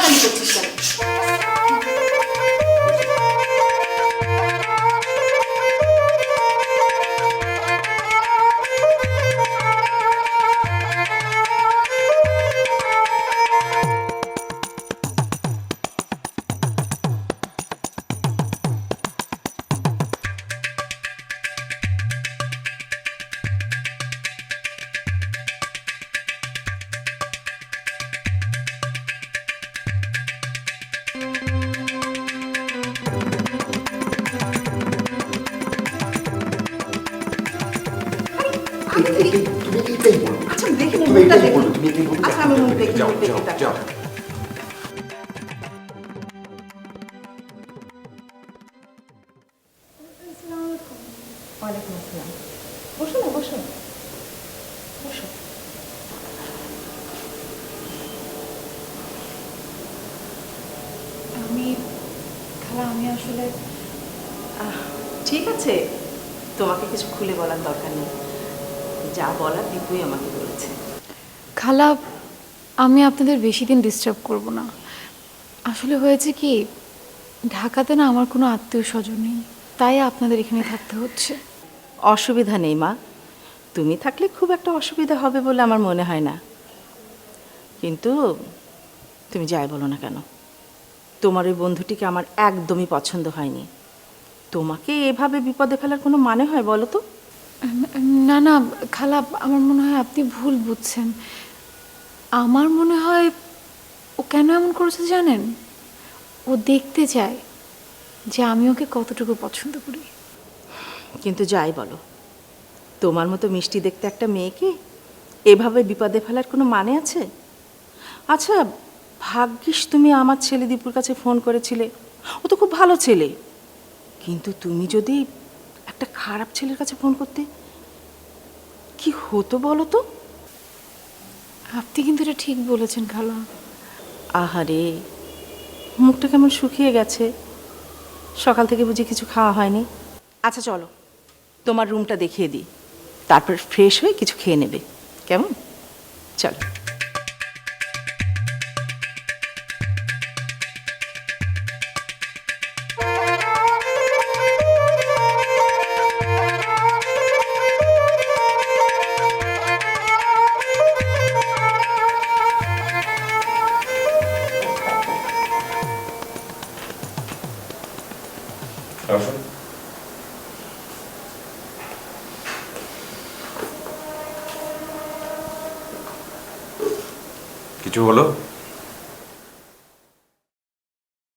টানাটানি করছিস কেন? আচ্ছা দেখি মুখটা দেখি। আচ্ছা আমি মুখ দেখি, মুখ দেখি তারপর। ওয়ালাইকুম আসসালাম। বসো না, বসো বসো। আমি আসলে ঠিক আছে, তোমাকে কিছু খুলে বলার দরকার নেই। যা বলার দীপুই আমাকে বলেছে। খালা, আমি আপনাদের বেশি দিন ডিস্টার্ব করব না। আসলে হয়েছে কি, ঢাকাতে না আমার কোনো আত্মীয় স্বজন নেই, তাই আপনাদের এখানে থাকতে হচ্ছে। অসুবিধা নেই মা, তুমি থাকলে খুব একটা অসুবিধা হবে বলে আমার মনে হয় না। কিন্তু তুমি যাই বলো না কেন, তোমার ওই বন্ধুটিকে আমার একদমই পছন্দ হয়নি। তোমাকে এভাবে বিপদে ফেলার কোনো মানে হয় বলো তো? না না খালা, আমার মনে হয় আপনি ভুল বুঝছেন। আমার মনে হয় ও কেন এমন করেছে জানেন? ও দেখতে চায় যে আমি ওকে কতটুকু পছন্দ করি। কিন্তু যাই বলো, তোমার মতো মিষ্টি দেখতে একটা মেয়েকে এভাবে বিপদে ফেলার কোনো মানে আছে? আচ্ছা, ভাগ্যিস তুমি আমার ছেলে দীপুর কাছে ফোন করেছিলে, ও তো খুব ভালো ছেলে। কিন্তু তুমি যদি একটা খারাপ ছেলের কাছে ফোন করতে, কি হতো বলো তো? আপনি কিন্তু এটা ঠিক বলেছেন খালা। আহারে, মুখটা কেমন শুকিয়ে গেছে, সকাল থেকে বুঝি কিছু খাওয়া হয়নি। আচ্ছা চলো, তোমার রুমটা দেখিয়ে দিই, তারপর ফ্রেশ হয়ে কিছু খেয়ে নেবে, কেমন? চলো। আসুন। কিছু হলো?